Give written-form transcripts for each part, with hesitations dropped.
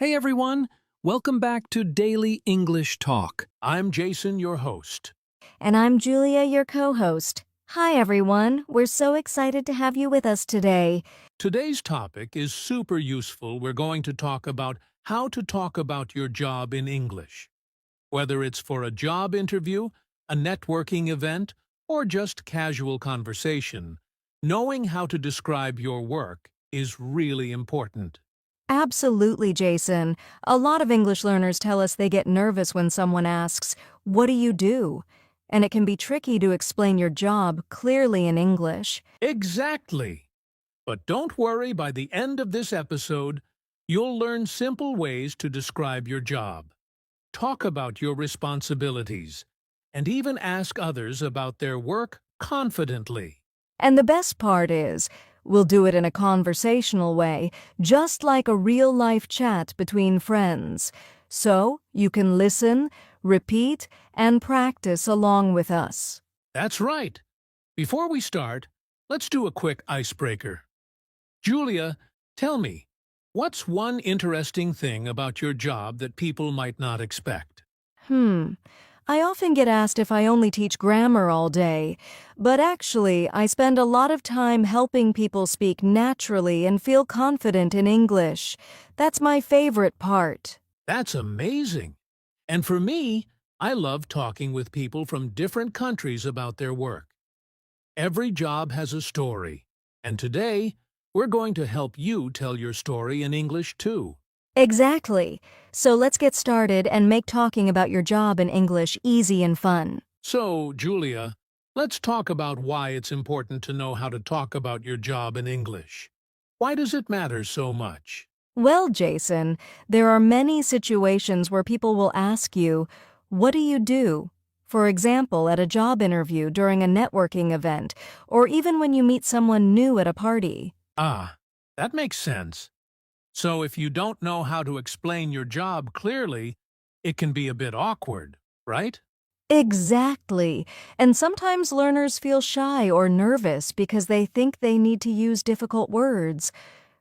Hey everyone, welcome back to Daily English Talk. I'm Jason, your host. And I'm Julia, your co-host. Hi, everyone. We're so excited to have you with us today. Today's topic is super useful. We're going to talk about how to talk about your job in English. Whether it's for a job interview, a networking event, or just casual conversation, knowing how to describe your work is really important. Absolutely, Jason. A lot of English learners tell us they get nervous when someone asks, "What do you do?" And it can be tricky to explain your job clearly in English. Exactly. But don't worry, by the end of this episode, you'll learn simple ways to describe your job, talk about your responsibilities, and even ask others about their work confidently. And the best part is, we'll do it in a conversational way, just like a real-life chat between friends. So you can listen, repeat, and practice along with us. That's right. Before we start, let's do a quick icebreaker. Julia, tell me, what's one interesting thing about your job that people might not expect? I often get asked if I only teach grammar all day, but actually, I spend a lot of time helping people speak naturally and feel confident in English. That's my favorite part. That's amazing. And for me, I love talking with people from different countries about their work. Every job has a story, and today, we're going to help you tell your story in English too. Exactly. So let's get started and make talking about your job in English easy and fun. So, Julia, let's talk about why it's important to know how to talk about your job in English. Why does it matter so much? Well, Jason, there are many situations where people will ask you, "What do you do?" For example, at a job interview, during a networking event, or even when you meet someone new at a party. Ah, that makes sense. So if you don't know how to explain your job clearly, it can be a bit awkward, right? Exactly. And sometimes learners feel shy or nervous because they think they need to use difficult words.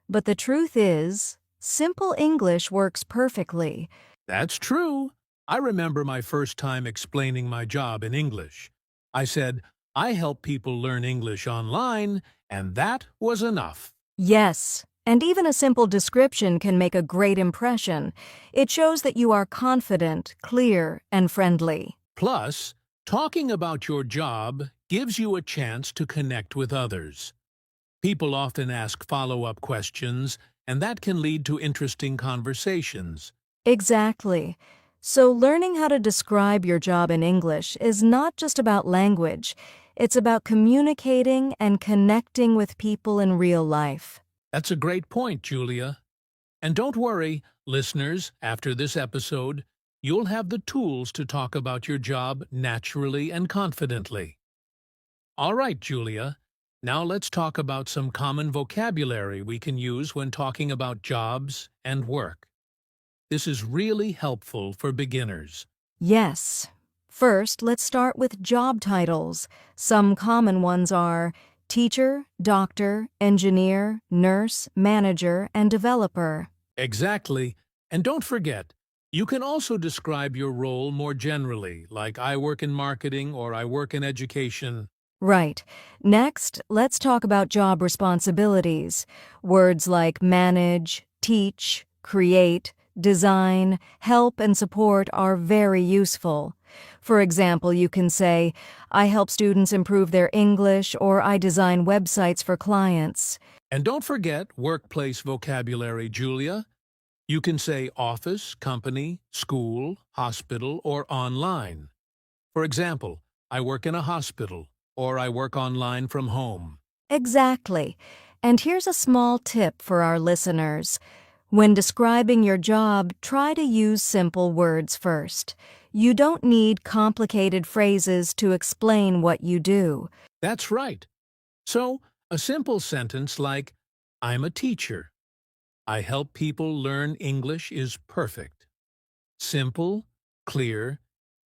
But the truth is, simple English works perfectly. That's true. I remember my first time explaining my job in English. I said, I help people learn English online, and that was enough. Yes, and even a simple description can make a great impression. It shows that you are confident, clear, and friendly. Plus, talking about your job gives you a chance to connect with others. People often ask follow-up questions, and that can lead to interesting conversations. Exactly. So learning how to describe your job in English is not just about language. It's about communicating and connecting with people in real life. That's a great point, Julia. And don't worry, listeners, after this episode, you'll have the tools to talk about your job naturally and confidently. All right, Julia, now let's talk about some common vocabulary we can use when talking about jobs and work. This is really helpful for beginners. Yes. First, let's start with job titles. Some common ones are teacher, doctor, engineer, nurse, manager, and developer. Exactly. And don't forget, you can also describe your role more generally, like I work in marketing or I work in education. Right. Next, let's talk about job responsibilities. Words like manage, teach, create, design, help, and support are very useful. For example, you can say, "I help students improve their English," or "I design websites for clients." And don't forget workplace vocabulary, Julia. You can say office, company, school, hospital, or online. For example, I work in a hospital, or I work online from home. Exactly. And here's a small tip for our listeners. When describing your job, try to use simple words first. You don't need complicated phrases to explain what you do. That's right. So, a simple sentence like, I'm a teacher. I help people learn English is perfect. Simple, clear,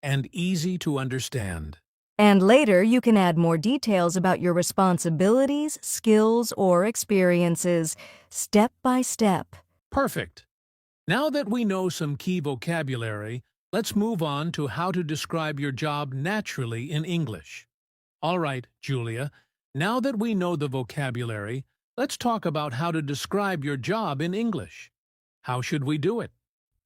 and easy to understand. And later, you can add more details about your responsibilities, skills, or experiences, step by step. Perfect. Now that we know some key vocabulary, let's move on to how to describe your job naturally in English. All right, Julia, now that we know the vocabulary, let's talk about how to describe your job in English. How should we do it?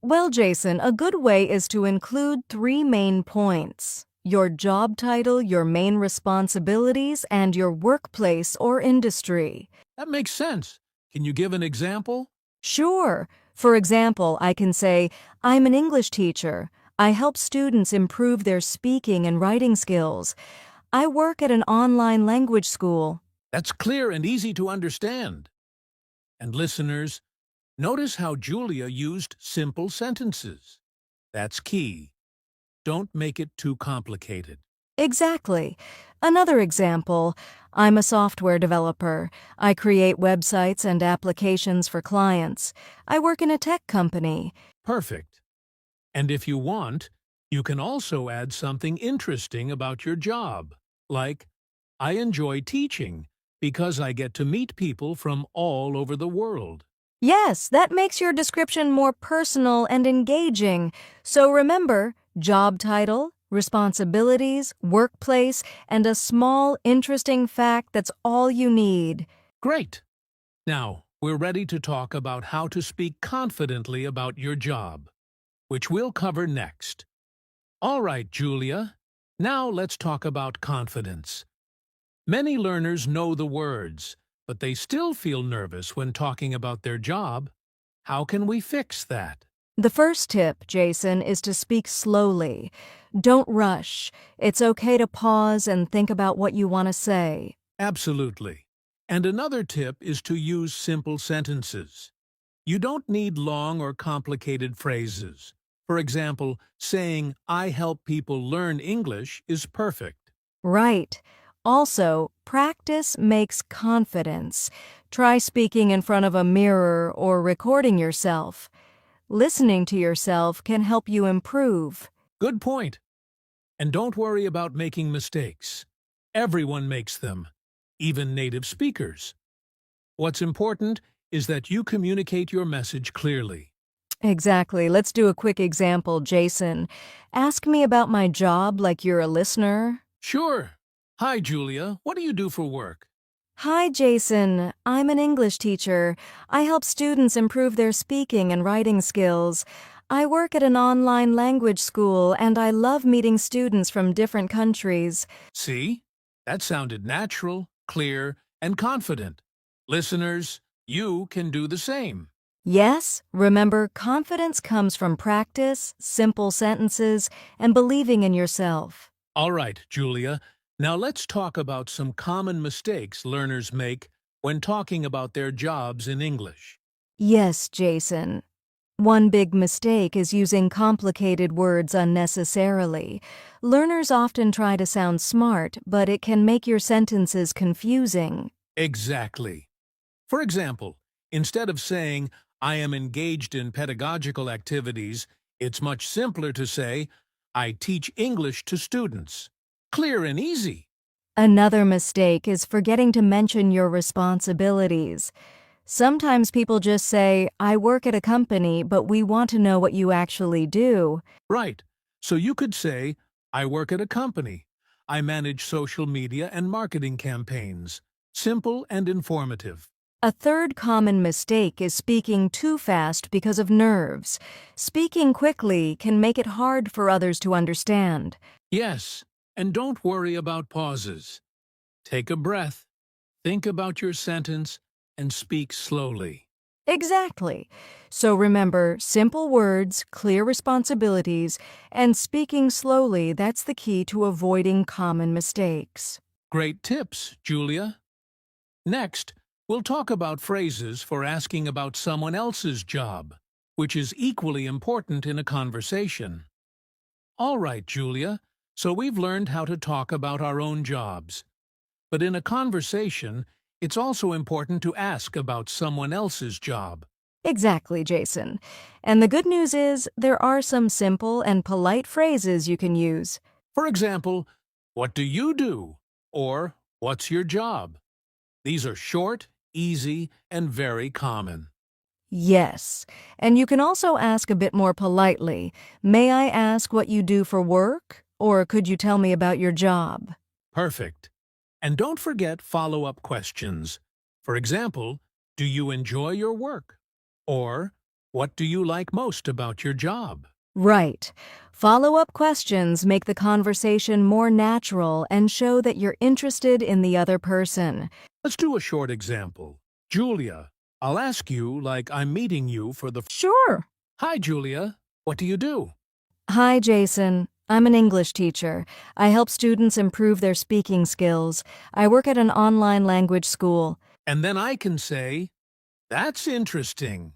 Well, Jason, a good way is to include 3 main points: your job title, your main responsibilities, and your workplace or industry. That makes sense. Can you give an example? Sure. For example, I can say, I'm an English teacher. I help students improve their speaking and writing skills. I work at an online language school. That's clear and easy to understand. And listeners, notice how Julia used simple sentences. That's key. Don't make it too complicated. Exactly. Another example, I'm a software developer. I create websites and applications for clients. I work in a tech company. Perfect. And if you want, you can also add something interesting about your job, like, I enjoy teaching because I get to meet people from all over the world. Yes, that makes your description more personal and engaging. So remember, job title, responsibilities, workplace, and a small, interesting fact that's all you need. Great. Now, we're ready to talk about how to speak confidently about your job, which we'll cover next. All right, Julia. Now let's talk about confidence. Many learners know the words, but they still feel nervous when talking about their job. How can we fix that? The first tip, Jason, is to speak slowly. Don't rush. It's okay to pause and think about what you want to say. Absolutely. And another tip is to use simple sentences. You don't need long or complicated phrases. For example, saying, I help people learn English is perfect. Right. Also, practice makes confidence. Try speaking in front of a mirror or recording yourself. Listening to yourself can help you improve. Good point. And don't worry about making mistakes. Everyone makes them, even native speakers. What's important is that you communicate your message clearly. Exactly. Let's do a quick example, Jason. Ask me about my job like you're a listener. Sure. Hi, Julia. What do you do for work? Hi, Jason. I'm an English teacher. I help students improve their speaking and writing skills. I work at an online language school, and I love meeting students from different countries. See? That sounded natural, clear, and confident. Listeners, you can do the same. Yes, remember, confidence comes from practice, simple sentences, and believing in yourself. All right, Julia. Now let's talk about some common mistakes learners make when talking about their jobs in English. Yes, Jason. One big mistake is using complicated words unnecessarily. Learners often try to sound smart, but it can make your sentences confusing. Exactly. For example, instead of saying, I am engaged in pedagogical activities, it's much simpler to say, I teach English to students. Clear and easy. Another mistake is forgetting to mention your responsibilities. Sometimes people just say, I work at a company, but we want to know what you actually do. Right. So you could say, I work at a company. I manage social media and marketing campaigns. Simple and informative. A third common mistake is speaking too fast because of nerves. Speaking quickly can make it hard for others to understand. Yes, and don't worry about pauses. Take a breath, think about your sentence, and speak slowly. Exactly. So remember, simple words, clear responsibilities, and speaking slowly, that's the key to avoiding common mistakes. Great tips, Julia. Next, we'll talk about phrases for asking about someone else's job, which is equally important in a conversation. All right, Julia, so we've learned how to talk about our own jobs. But in a conversation, it's also important to ask about someone else's job. Exactly, Jason. And the good news is, there are some simple and polite phrases you can use. For example, what do you do? Or what's your job? These are short, easy, and very common. Yes, and you can also ask a bit more politely. May I ask what you do for work? Or could you tell me about your job? Perfect. And don't forget follow-up questions. For example, do you enjoy your work? Or, what do you like most about your job? Right. Follow-up questions make the conversation more natural and show that you're interested in the other person. Let's do a short example. Julia, I'll ask you like I'm meeting you for the... Sure. Hi, Julia. What do you do? Hi, Jason. I'm an English teacher. I help students improve their speaking skills. I work at an online language school. And then I can say, that's interesting.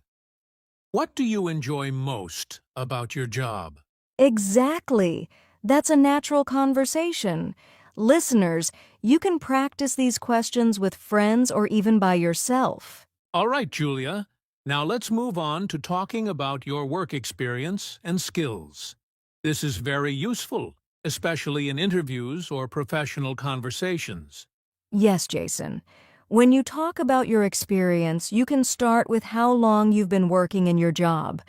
What do you enjoy most about your job? Exactly. That's a natural conversation. Listeners, you can practice these questions with friends or even by yourself. All right, Julia. Now let's move on to talking about your work experience and skills. This is very useful, especially in interviews or professional conversations. Yes, Jason. When you talk about your experience, you can start with how long you've been working in your job.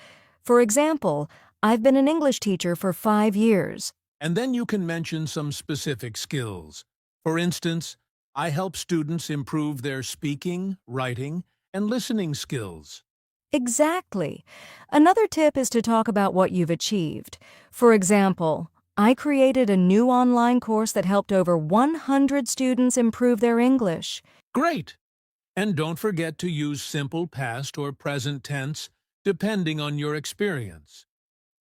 For example, I've been an English teacher for 5 years. And then you can mention some specific skills. For instance, I help students improve their speaking, writing, and listening skills. Exactly. Another tip is to talk about what you've achieved. For example, I created a new online course that helped over 100 students improve their English. Great! And don't forget to use simple past or present tense, depending on your experience.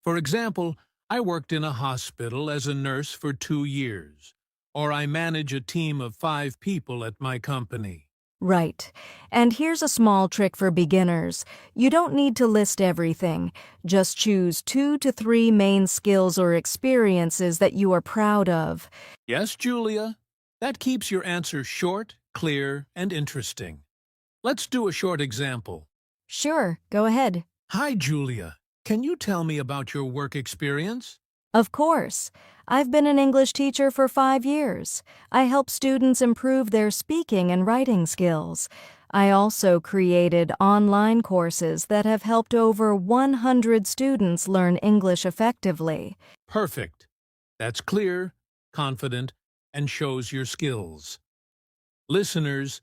For example, I worked in a hospital as a nurse for 2 years, or I manage a team of 5 people at my company. Right. And here's a small trick for beginners. You don't need to list everything. Just choose 2 to 3 main skills or experiences that you are proud of. Yes, Julia? That keeps your answer short, clear, and interesting. Let's do a short example. Sure, go ahead. Hi, Julia. Can you tell me about your work experience? Of course. I've been an English teacher for 5 years. I help students improve their speaking and writing skills. I also created online courses that have helped over 100 students learn English effectively. Perfect. That's clear, confident, and shows your skills. Listeners,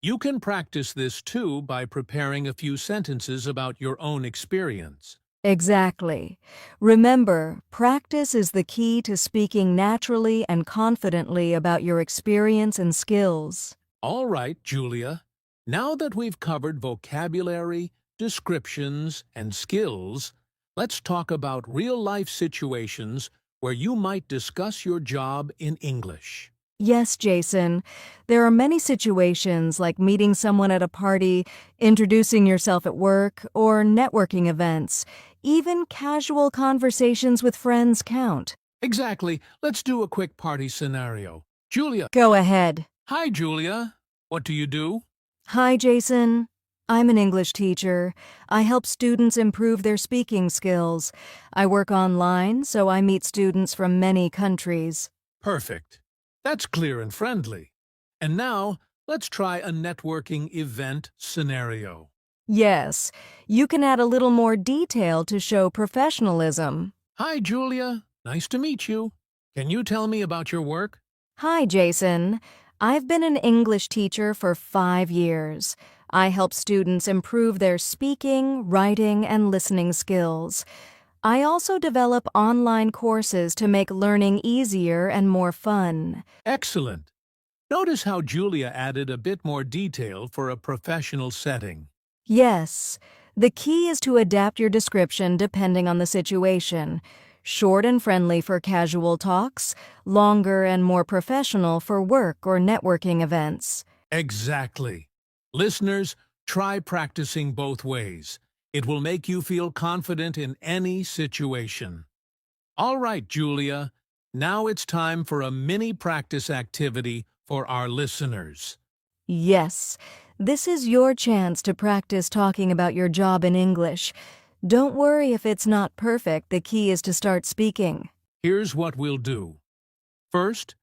you can practice this too by preparing a few sentences about your own experience. Exactly. Remember, practice is the key to speaking naturally and confidently about your experience and skills. All right, Julia. Now that we've covered vocabulary, descriptions, and skills, let's talk about real-life situations where you might discuss your job in English. Yes, Jason. There are many situations like meeting someone at a party, introducing yourself at work, or networking events. Even casual conversations with friends count. Exactly. Let's do a quick party scenario. Julia. Go ahead. Hi, Julia. What do you do? Hi, Jason. I'm an English teacher. I help students improve their speaking skills. I work online, so I meet students from many countries. Perfect. That's clear and friendly. And now, let's try a networking event scenario. Yes, you can add a little more detail to show professionalism. Hi, Julia. Nice to meet you. Can you tell me about your work? Hi, Jason. I've been an English teacher for 5 years. I help students improve their speaking, writing, and listening skills. I also develop online courses to make learning easier and more fun. Excellent. Notice how Julia added a bit more detail for a professional setting. Yes, the key is to adapt your description depending on the situation. Short and friendly for casual talks, longer and more professional for work or networking events. Exactly. Listeners, try practicing both ways. It will make you feel confident in any situation. All right, Julia. Now it's time for a mini practice activity for our listeners. Yes, this is your chance to practice talking about your job in English. Don't worry if it's not perfect, the key is to start speaking. Here's what we'll do. First,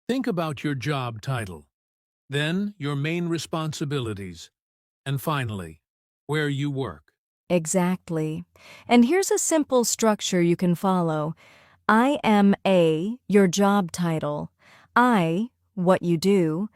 think about your job title. Then, your main responsibilities. And finally, where you work. Exactly. And here's a simple structure you can follow. I am a, your job title. I, what you do.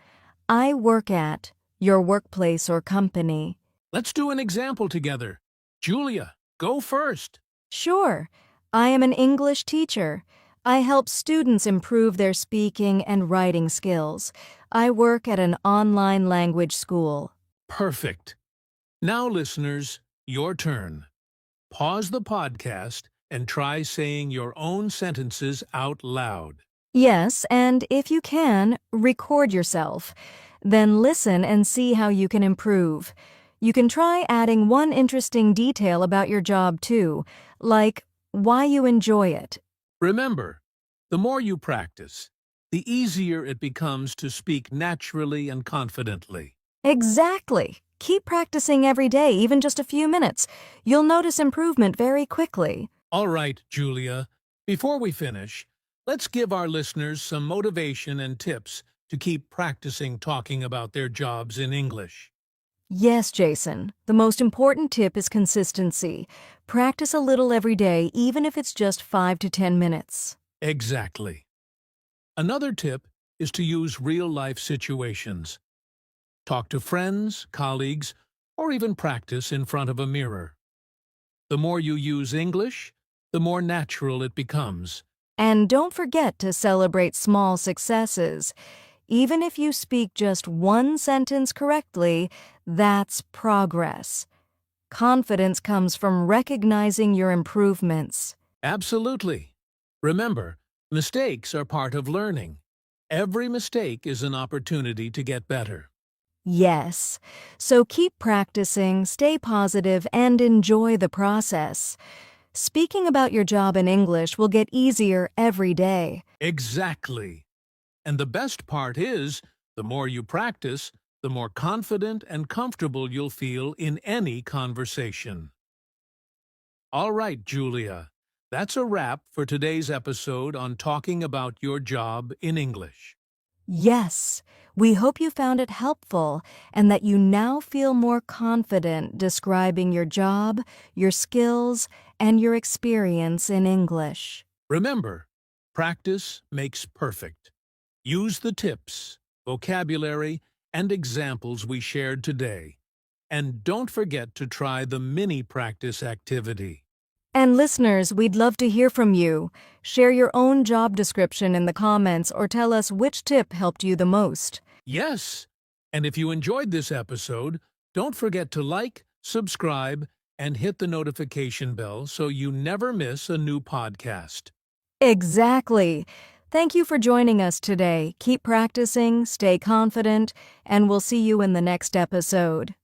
I work at, your workplace or company. Let's do an example together. Julia, go first. Sure. I am an English teacher. I help students improve their speaking and writing skills. I work at an online language school. Perfect. Now, listeners, your turn. Pause the podcast and try saying your own sentences out loud. Yes, and if you can, record yourself. Then listen and see how you can improve. You can try adding one interesting detail about your job too, like why you enjoy it. Remember, the more you practice, the easier it becomes to speak naturally and confidently. Exactly. Keep practicing every day, even just a few minutes. You'll notice improvement very quickly. All right, Julia, before we finish, let's give our listeners some motivation and tips to keep practicing talking about their jobs in English. Yes, Jason. The most important tip is consistency. Practice a little every day, even if it's just 5 to 10 minutes. Exactly. Another tip is to use real-life situations. Talk to friends, colleagues, or even practice in front of a mirror. The more you use English, the more natural it becomes. And don't forget to celebrate small successes. Even if you speak just one sentence correctly, that's progress. Confidence comes from recognizing your improvements. Absolutely. Remember, mistakes are part of learning. Every mistake is an opportunity to get better. Yes. So keep practicing, stay positive, and enjoy the process. Speaking about your job in English will get easier every day. Exactly. And the best part is, the more you practice, the more confident and comfortable you'll feel in any conversation. All right, Julia, that's a wrap for today's episode on talking about your job in English. Yes, we hope you found it helpful and that you now feel more confident describing your job, your skills, and your experience in English. Remember, practice makes perfect. Use the tips, vocabulary, and examples we shared today. And don't forget to try the mini practice activity. And listeners, we'd love to hear from you. Share your own job description in the comments or tell us which tip helped you the most. Yes, and if you enjoyed this episode, don't forget to like, subscribe, and hit the notification bell so you never miss a new podcast. Exactly. Thank you for joining us today. Keep practicing, stay confident, and we'll see you in the next episode.